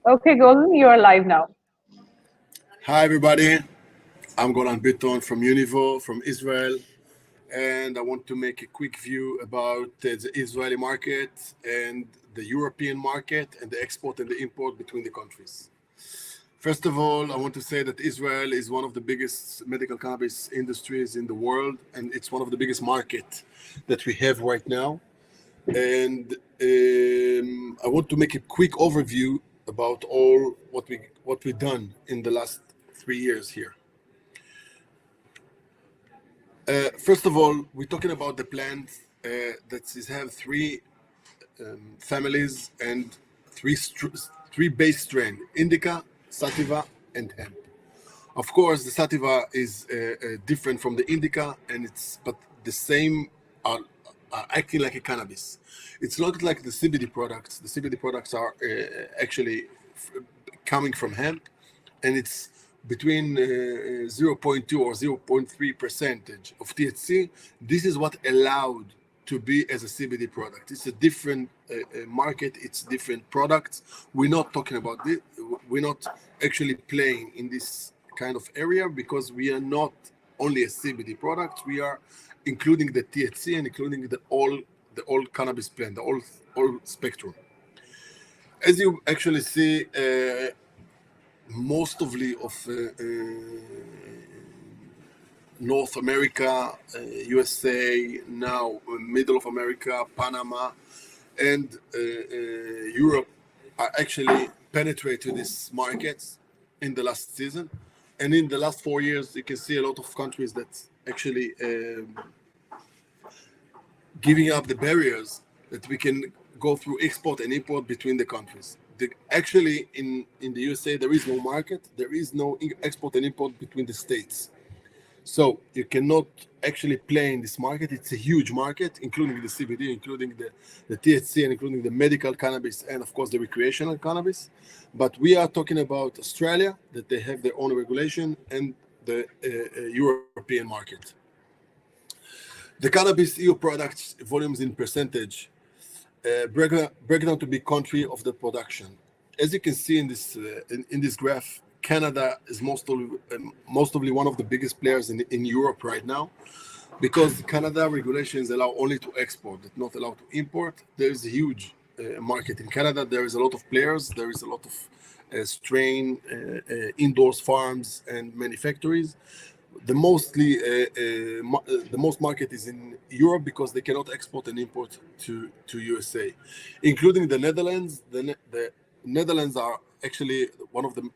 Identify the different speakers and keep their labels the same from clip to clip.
Speaker 1: Okay, Golan, you are live now.
Speaker 2: Hi, everybody. I'm Golan Bitton from Univo, from Israel, and I want to make a quick view about the Israeli market and the European market and the export and the import between the countries. First of all, I want to say that Israel is one of the biggest medical cannabis industries in the world, and it's one of the biggest markets that we have right now. And I want to make a quick overview about all what we've done in the last 3 years here. First of all, we're talking about the plant that have three families and three base strain: indica, sativa, and hemp. Of course, the sativa is different from the indica, but the same are acting like a cannabis. It's not like the CBD products. The CBD products are actually coming from hemp, and it's between 0.2 or 0.3% of THC. This is what allowed to be as a CBD product. It's a different market. It's different products. We're not talking about this. We're not actually playing in this kind of area because we are not only a CBD product. We are including the THC and including the all cannabis plant, the all spectrum. As you actually see, most of North America, USA, now middle of America, Panama, and Europe are actually penetrating these markets in the last season. And in the last 4 years, you can see a lot of countries that actually giving up the barriers that we can go through export and import between the countries. Actually, in the USA, there is no market. There is no export and import between the states. So you cannot actually play in this market. It's a huge market, including the CBD, including the THC, and including the medical cannabis, and of course the recreational cannabis. But we are talking about Australia, that they have their own regulation, and the European market. The cannabis EU products volumes in percentage break down to be country of the production. As you can see in this graph, Canada is mostly one of the biggest players in Europe right now, because Canada regulations allow only to export, but not allow to import. There is a huge market in Canada. There is a lot of players. There is a lot of strain, indoors farms and manufacturers. The most market is in Europe because they cannot export and import to USA, including the Netherlands. The Netherlands are actually one of the,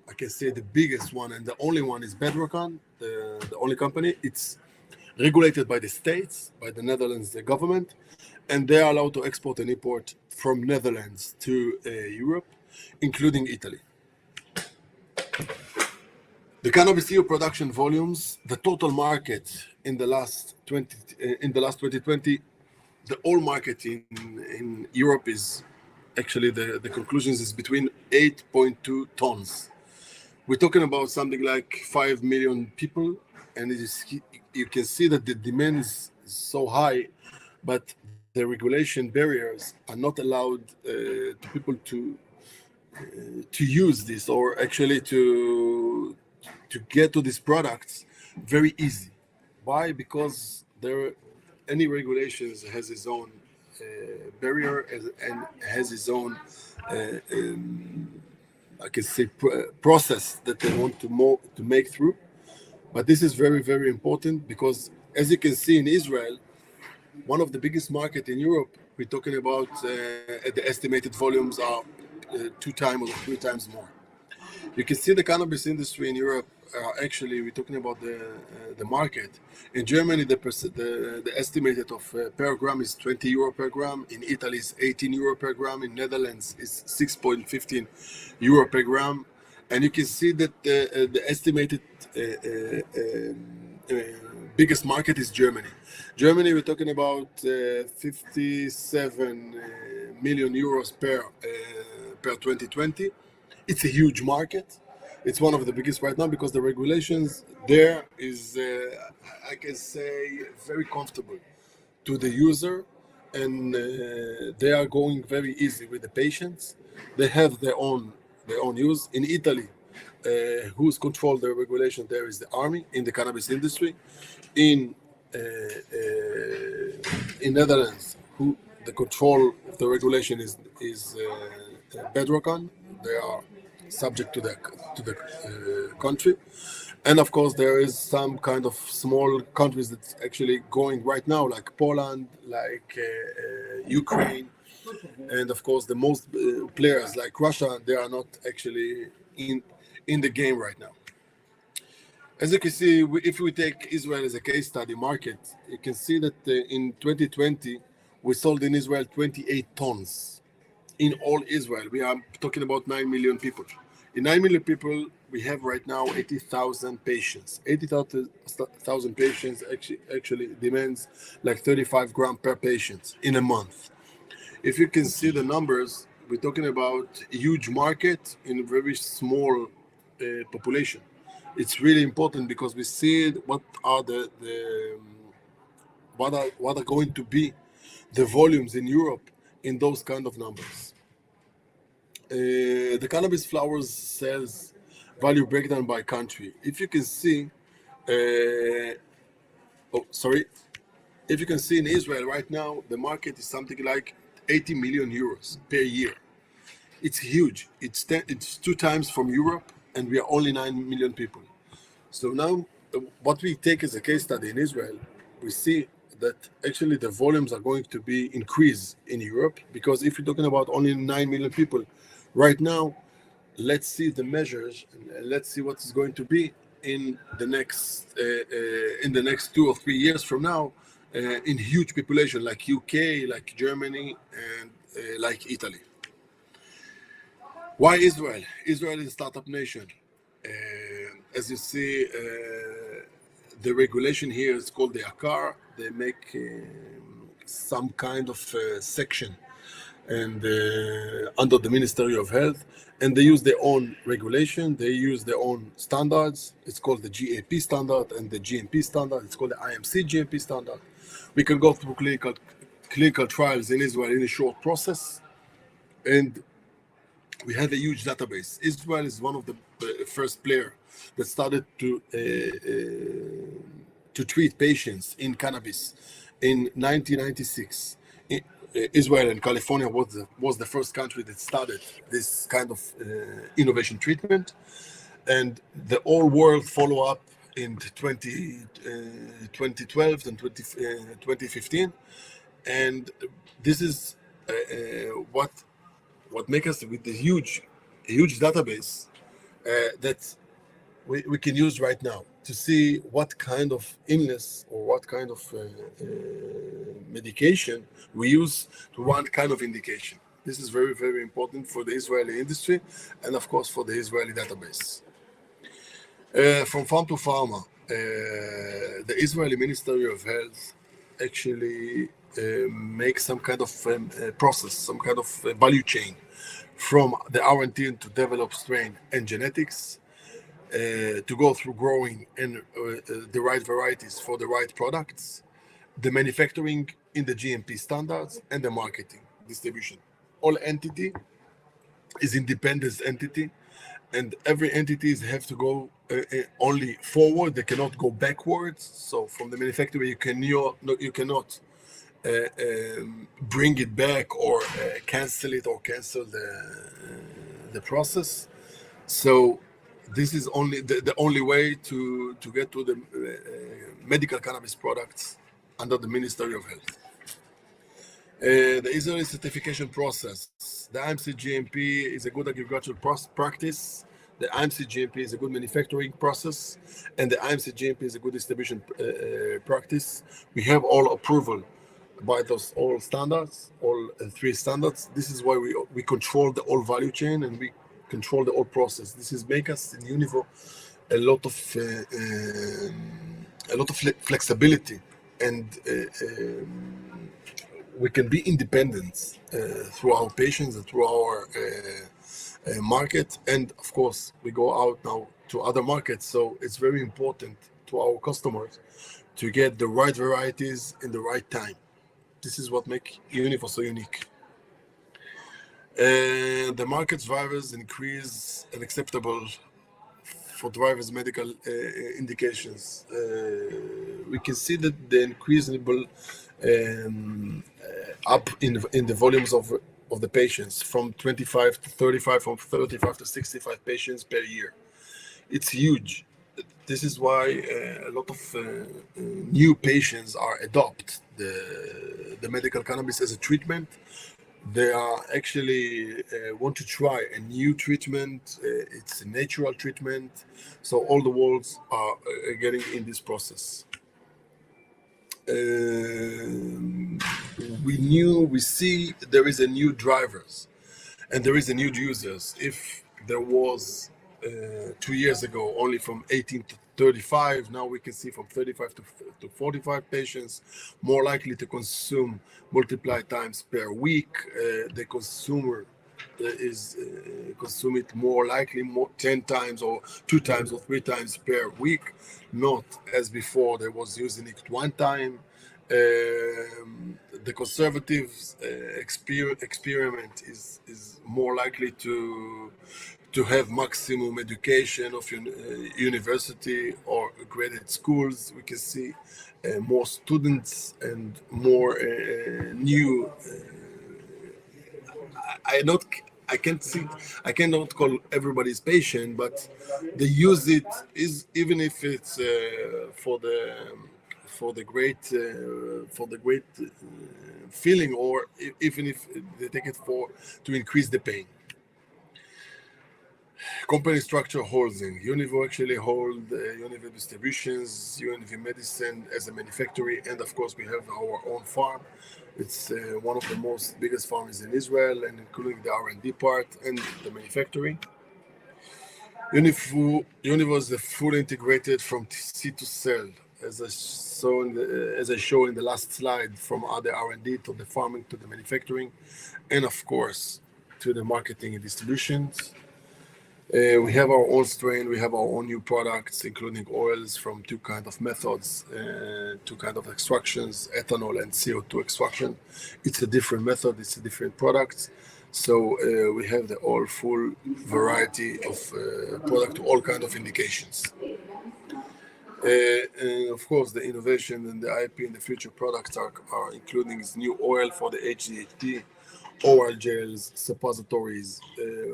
Speaker 2: I can say, the biggest one, and the only one is Bedrocon, the only company. It's regulated by the states, by the Netherlands, the government, and they are allowed to export and import from Netherlands to Europe, including Italy. The cannabis EU production volumes, the total market in the last 2020, the whole market in Europe is actually the conclusions is between 8.2 tons. We're talking about something like 5 million people, and you can see that the demand is so high, but the regulation barriers are not allowed to people to use this, or actually to get to these products very easy. Why? Because any regulations has its own barrier and has its own I can say process that they want to make through. But this is very, very important because, as you can see in Israel, one of the biggest market in Europe, we're talking about the estimated volumes are 2 times or 3 times more. You can see the cannabis industry in Europe. Actually, we're talking about the market. In Germany, the estimated of per gram is 20 euro per gram. In Italy, is 18 euro per gram. In Netherlands, is 6.15 euro per gram. And you can see that the estimated biggest market is Germany. Germany, we're talking about 57 million euros per 2020. It's a huge market. It's one of the biggest right now because the regulations there is, I can say, very comfortable to the user, and they are going very easy with the patients. They have their own use. In Italy, who's control the regulation there is the army in the cannabis industry. In Netherlands, who the control of the regulation is Bedrocan. They are subject to the country, and of course there is some kind of small countries that's actually going right now, like Poland, like Ukraine, and of course the most players like Russia. They are not actually in the game right now. As you can see, if we take Israel as a case study market, you can see that in 2020, we sold in Israel 28 tons. In all Israel, we are talking about 9 million people. In 9 million people, we have right now 80,000 patients. 80,000 patients actually demands like 35 grams per patient in a month. If you can see the numbers, we're talking about a huge market in a very small population. It's really important because we see what are what are going to be the volumes in Europe in those kind of numbers. The cannabis flowers sales value breakdown by country. If you can see, if you can see in Israel right now, the market is something like 80 million euros per year. It's huge. It's 2 times from Europe, and we are only 9 million people. So now, what we take as a case study in Israel, we see that actually the volumes are going to be increased in Europe, because if you're talking about only 9 million people right now, let's see the measures and let's see what is going to be in the next 2 or 3 years from now, in huge population like UK, like Germany, and like Italy. Why Israel? Israel is a startup nation. As you see, the regulation here is called the ACAR. They make some kind of section and under the Ministry of Health, and they use their own regulation. They use their own standards. It's called the GAP standard and the GMP standard. It's called the IMC GMP standard. We can go through clinical trials in Israel in a short process, and we have a huge database. Israel is one of the first player that started to treat patients in cannabis in 1996. Israel and California was the first country that started this kind of innovation treatment, and the whole world follow up in 2012 and 2015, and this is what makes us with the huge database that we can use right now to see what kind of illness or what kind of medication we use to one kind of indication. This is very, very important for the Israeli industry and, of course, for the Israeli database. From farm to pharma, the Israeli Ministry of Health actually makes some kind of process, some kind of value chain from the R&D to develop strain and genetics, to go through growing and the right varieties for the right products, the manufacturing in the GMP standards, and the marketing, distribution. All entity is independent entity, and every entities have to go only forward. They cannot go backwards. So from the manufacturer, you cannot bring it back or cancel it or cancel the process. So this is only the only way to get to the medical cannabis products under the Ministry of Health. The Israeli certification process. The IMC GMP is a good agricultural practice. The IMC GMP is a good manufacturing process, and the IMC GMP is a good distribution practice. We have all approval by those all standards, all 3 standards. This is why we control the whole value chain and we control the whole process. This is make us in Univo a lot of flexibility, and we can be independent through our patients and through our market, and of course we go out now to other markets. So it's very important to our customers to get the right varieties in the right time. This is what makes Univo so unique. The market drivers increase unacceptable for drivers' medical indications. We can see that the increasable up in the volumes of the patients from 25 to 35, from 35 to 65 patients per year. It's huge. This is why a lot of new patients are adopt the medical cannabis as a treatment. They are actually want to try a new treatment. It's a natural treatment. So all the worlds are getting in this process. We see there is a new drivers and there is a new users. If there was 2 years ago only from 18 to 35, now we can see from 35 to 45 patients more likely to consume multiply times per week. The consumer is consume it more likely 10 times or 2 times or 3 times per week, not as before they was using it 1 time. The conservatives experiment is more likely to have maximum education of university or graded schools. We can see more students and more new. I cannot call everybody's patient, but they use it is even if it's for the great feeling, or even if they take it to increase the pain. Company structure holding. Univo actually hold Univo Distributions, Univo Medicine as a manufacturer, and of course we have our own farm. It's one of the most biggest farms in Israel, and including the R&D part and the manufacturing. Univo is fully integrated from seed to cell, as I show in the last slide, from other R&D to the farming to the manufacturing, and of course to the marketing and distributions. We have our own strain, we have our own new products, including oils from 2 kinds of methods, 2 kinds of extractions, ethanol and CO2 extraction. It's a different method, it's a different product. So we have the all full variety of product to all kinds of indications. And of course, the innovation and the IP in the future products are including this new oil for the HDHD, oral gels, suppositories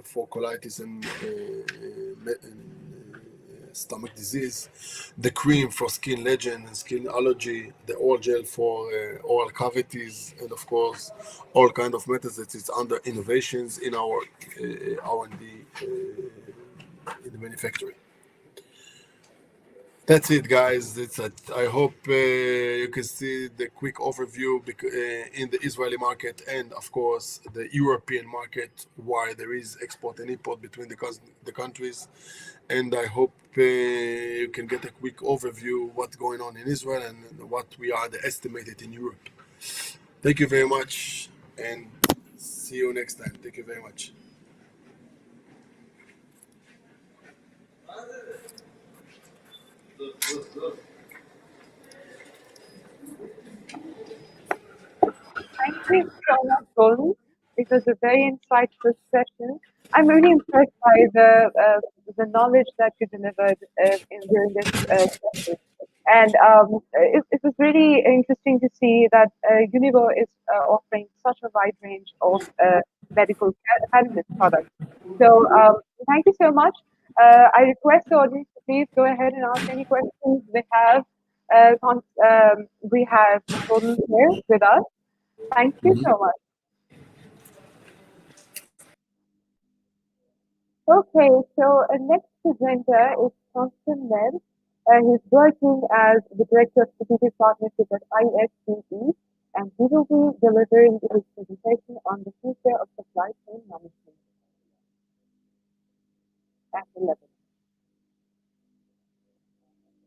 Speaker 2: for colitis and stomach disease, the cream for skin legend and skin allergy, the oral gel for oral cavities, and of course, all kinds of methods that is under innovations in our R&D in the manufacturing. That's it, guys. I hope you can see the quick overview in the Israeli market and, of course, the European market, why there is export and import between the countries. And I hope you can get a quick overview of what's going on in Israel and what we are estimated in Europe. Thank you very much, and see you next time. Thank you very much.
Speaker 1: Thank you so much, Golan. It was a very insightful session. I'm really impressed by the knowledge that you delivered during this session. And it was really interesting to see that Univo is offering such a wide range of medical cannabis products. So thank you so much. I request the audience to please go ahead and ask any questions they have. We have Golan here with us. Thank you so much. Okay, so next presenter is Constantine. He's working as the Director of Strategic Partnership at ISPE, and he will be delivering his presentation on the future of supply chain management at 11.